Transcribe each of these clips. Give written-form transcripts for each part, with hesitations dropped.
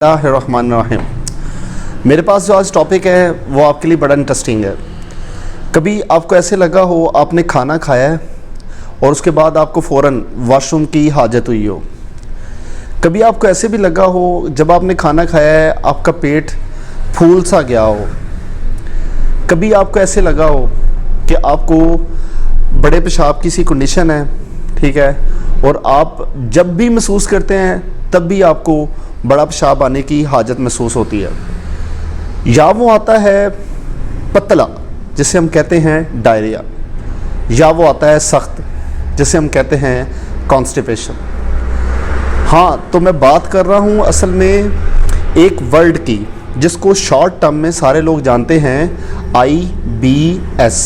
बिस्मिल्लाहिर्रहमानिर्रहीम। मेरे पास जो आज टॉपिक है वो आपके लिए बड़ा इंटरेस्टिंग है। कभी आपको ऐसे लगा हो आपने खाना खाया है और उसके बाद आपको फ़ौरन वॉशरूम की हाजत हुई हो। कभी आपको ऐसे भी लगा हो जब आपने खाना खाया है आपका पेट फूल सा गया हो। कभी आपको ऐसे लगा हो कि आपको बड़े पेशाब की सी कंडीशन है, ठीक है, और आप जब भी महसूस करते हैं तब भी आपको बड़ा पेशाब आने की हाजत महसूस होती है। या वो आता है पतला जिसे हम कहते हैं डायरिया, या वो आता है सख्त जिसे हम कहते हैं कॉन्स्टिपेशन। हाँ, तो मैं बात कर रहा हूँ असल में एक वर्ड की जिसको शॉर्ट टर्म में सारे लोग जानते हैं IBS।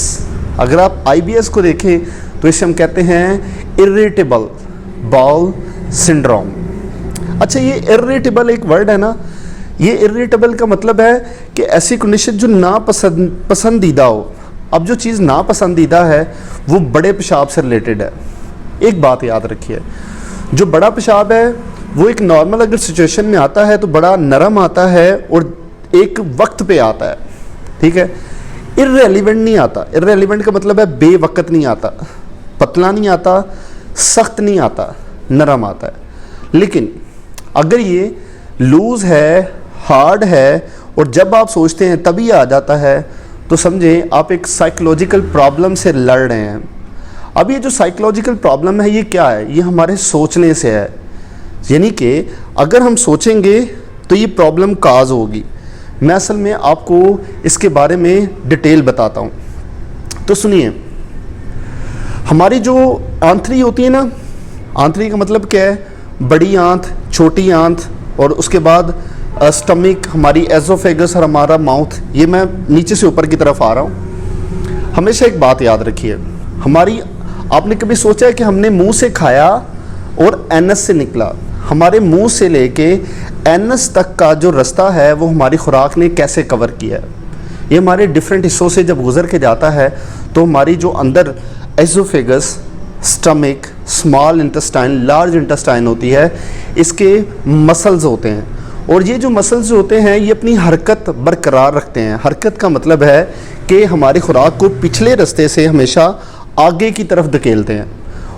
अगर आप IBS को देखें तो इसे हम कहते हैं इरिटेबल बाउल सिंड्रोम। अच्छा, ये इरिटेबल एक वर्ड है ना, ये इरिटेबल का मतलब है कि ऐसी कंडीशन जो पसंदीदा हो। अब जो चीज़ नापसंदीदा है वो बड़े पेशाब से रिलेटेड है। एक बात याद रखिए, जो बड़ा पेशाब है वो एक नॉर्मल अगर सिचुएशन में आता है तो बड़ा नरम आता है और एक वक्त पे आता है, ठीक है। इर्रेलिवेंट नहीं आता। इर्रेलिवेंट का मतलब है बेवक्त नहीं आता, पतला नहीं आता, सख्त नहीं आता, नरम आता है। लेकिन अगर ये लूज़ है, हार्ड है और जब आप सोचते हैं तभी आ जाता है तो समझें आप एक साइकोलॉजिकल प्रॉब्लम से लड़ रहे हैं। अब ये जो साइकोलॉजिकल प्रॉब्लम है ये क्या है? ये हमारे सोचने से है। यानी कि अगर हम सोचेंगे तो ये प्रॉब्लम काज होगी। मैं असल में आपको इसके बारे में डिटेल बताता हूँ, तो सुनिए। हमारी जो आंतरी होती है ना, आंतरी का मतलब क्या है? बड़ी आंत, छोटी आंत और उसके बाद स्टमक, हमारी एजोफेगस और हमारा माउथ। ये मैं नीचे से ऊपर की तरफ आ रहा हूँ। हमेशा एक बात याद रखिए, हमारी आपने कभी सोचा है कि हमने मुंह से खाया और एनस से निकला? हमारे मुंह से लेके एनस तक का जो रास्ता है वो हमारी खुराक ने कैसे कवर किया है? ये हमारे डिफरेंट हिस्सों से जब गुजर के जाता है तो हमारी जो अंदर oesophagus, stomach, small intestine, large intestine होती है, इसके मसल्स होते हैं और ये जो मसल्स होते हैं ये अपनी हरकत बरकरार रखते हैं। हरकत का मतलब है कि हमारी खुराक को पिछले रास्ते से हमेशा आगे की तरफ धकेलते हैं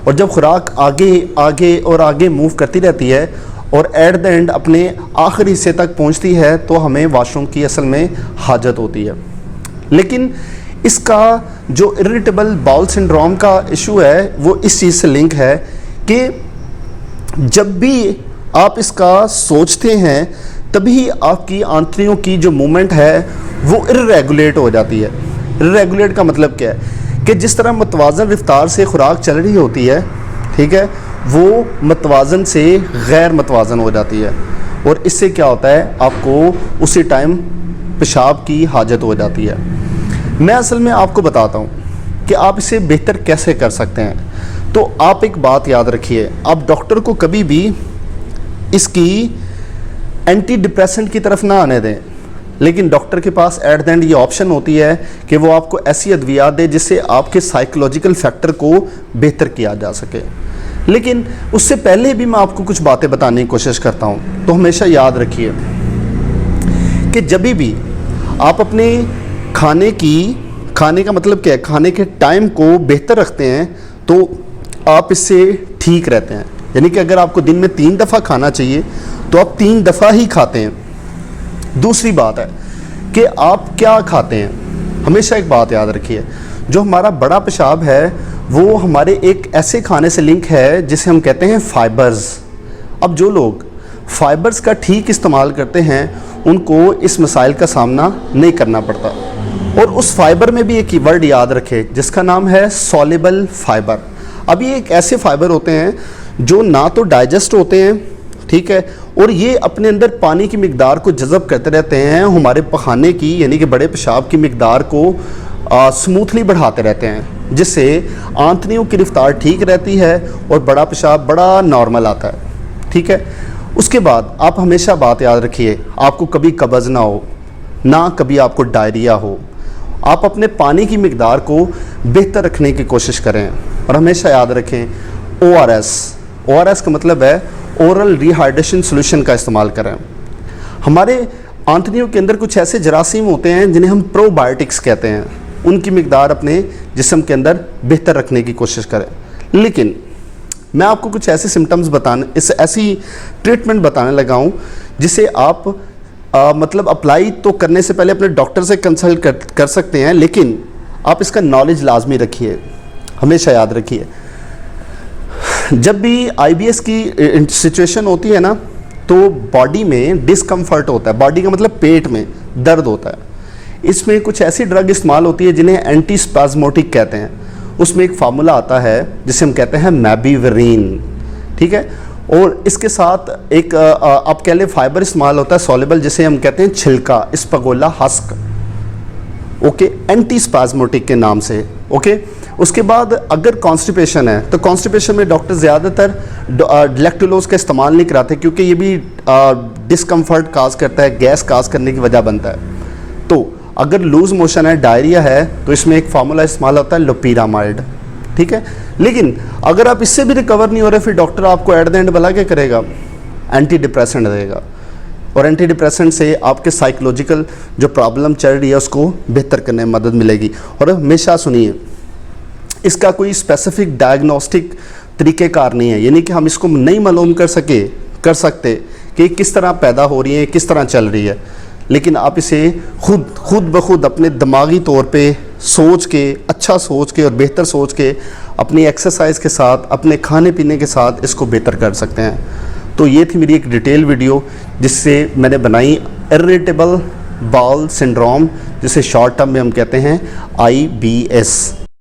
और जब खुराक आगे आगे और आगे मूव करती रहती है और एट द एंड अपने आखिरी हिस्से तक पहुंचती है तो हमें वॉशरूम की असल में हाजत होती है। लेकिन इसका जो इरिटेबल बाउल सिंड्रोम का इशू है वो इस चीज़ से लिंक है कि जब भी आप इसका सोचते हैं तभी आपकी आंतरियों की जो मूवमेंट है वो इर्रेगुलेट हो जाती है। इर्रेगुलेट का मतलब क्या है कि जिस तरह मतवाज़न रफ्तार से खुराक चल रही होती है, ठीक है, वो मतवाज़न से गैर मतवाज़न हो जाती है और इससे क्या होता है, आपको उसी टाइम पेशाब की हाजत हो जाती है। मैं असल में आपको बताता हूँ कि आप इसे बेहतर कैसे कर सकते हैं। तो आप एक बात याद रखिए, आप डॉक्टर को कभी भी इसकी एंटी डिप्रेसेंट की तरफ ना आने दें, लेकिन डॉक्टर के पास एट द एंड ये ऑप्शन होती है कि वो आपको ऐसी अद्वियात दे जिससे आपके साइकोलॉजिकल फैक्टर को बेहतर किया जा सके। लेकिन उससे पहले भी मैं आपको कुछ बातें बताने की कोशिश करता हूँ। तो हमेशा याद रखिए कि जब भी आप अपने खाने का मतलब क्या है, खाने के टाइम को बेहतर रखते हैं तो आप इससे ठीक रहते हैं। यानी कि अगर आपको दिन में 3 दफ़ा खाना चाहिए तो आप 3 दफ़ा ही खाते हैं। दूसरी बात है कि आप क्या खाते हैं। हमेशा एक बात याद रखिए, जो हमारा बड़ा पेशाब है वो हमारे एक ऐसे खाने से लिंक है जिसे हम कहते हैं फाइबर्स। अब जो लोग फाइबर्स का ठीक इस्तेमाल करते हैं उनको इस मसाइल का सामना नहीं करना पड़ता। और उस फाइबर में भी एक वर्ड याद रखें जिसका नाम है सॉल्युबल फाइबर। अब ये एक ऐसे फाइबर होते हैं जो ना तो डाइजेस्ट होते हैं, ठीक है, और ये अपने अंदर पानी की मिकदार को जज़ब करते रहते हैं, हमारे पखाने की यानी कि बड़े पेशाब की मिकदार को स्मूथली बढ़ाते रहते हैं, जिससे आंतरियों की रफ्तार ठीक रहती है और बड़ा पेशाब बड़ा नॉर्मल आता है, ठीक है। उसके बाद आप हमेशा बात याद रखिए, आपको कभी कब्ज़ ना हो, ना कभी आपको डायरिया हो। आप अपने पानी की मिकदार को बेहतर रखने की कोशिश करें और हमेशा याद रखें ORS का मतलब है ओरल रिहाइड्रेशन सोल्यूशन का इस्तेमाल करें। हमारे आंतड़ियों के अंदर कुछ ऐसे जरासीम होते हैं जिन्हें हम प्रोबायोटिक्स कहते हैं, उनकी मिकदार अपने जिस्म के अंदर बेहतर रखने की कोशिश करें। लेकिन मैं आपको कुछ ऐसे सिम्टम्स ऐसी ट्रीटमेंट बताने लगा हूँ जिसे आप मतलब अप्लाई तो करने से पहले अपने डॉक्टर से कंसल्ट कर सकते हैं, लेकिन आप इसका नॉलेज लाजमी रखिए, हमेशा याद रखिए। जब भी IBS की सिचुएशन होती है ना, तो बॉडी में डिस्कम्फर्ट होता है, बॉडी का मतलब पेट में दर्द होता है। इसमें कुछ ऐसी ड्रग इस्तेमाल होती है जिन्हें एंटीस्पाज्मोटिक कहते हैं। उसमें एक फार्मूला आता है जिसे हम कहते हैं मैबीवरीन, ठीक है। और इसके साथ एक आप कह लें फाइबर इस्तेमाल होता है सॉल्युबल, जिसे हम कहते हैं छिलका, स्पगोला हस्क, ओके, एंटीस्पाज्मोटिक के नाम से, ओके। उसके बाद अगर कॉन्स्टिपेशन है तो कॉन्स्टिपेशन में डॉक्टर ज़्यादातर लैक्टुलोज का इस्तेमाल नहीं कराते, क्योंकि ये भी डिस्कम्फर्ट काज करता है, गैस काज करने की वजह बनता है। तो अगर लूज मोशन है, डायरिया है, तो इसमें एक फार्मूला इस्तेमाल होता है लोपिरामाइड, ठीक है। लेकिन अगर आप इससे भी रिकवर नहीं हो रहे, फिर डॉक्टर आपको एट द एंड भला क्या करेगा, एंटी डिप्रेसेंट देगा, और एंटी डिप्रेसेंट से आपके साइकोलॉजिकल जो प्रॉब्लम चल रही है उसको बेहतर करने में मदद मिलेगी। और हमेशा सुनिए, इसका कोई स्पेसिफिक डायग्नोस्टिक तरीक़ेकार नहीं है, यानी कि हम इसको नहीं मालूम कर सकते कि किस तरह पैदा हो रही है, किस तरह चल रही है, लेकिन आप इसे खुद ब खुद अपने दिमागी तौर पे सोच के, अच्छा सोच के और बेहतर सोच के, अपनी एक्सरसाइज के साथ, अपने खाने पीने के साथ इसको बेहतर कर सकते हैं। तो ये थी मेरी एक डिटेल वीडियो जिससे मैंने बनाई इरिटेबल बाउल सिंड्रोम, जिसे शॉर्ट टर्म में हम कहते हैं IBS।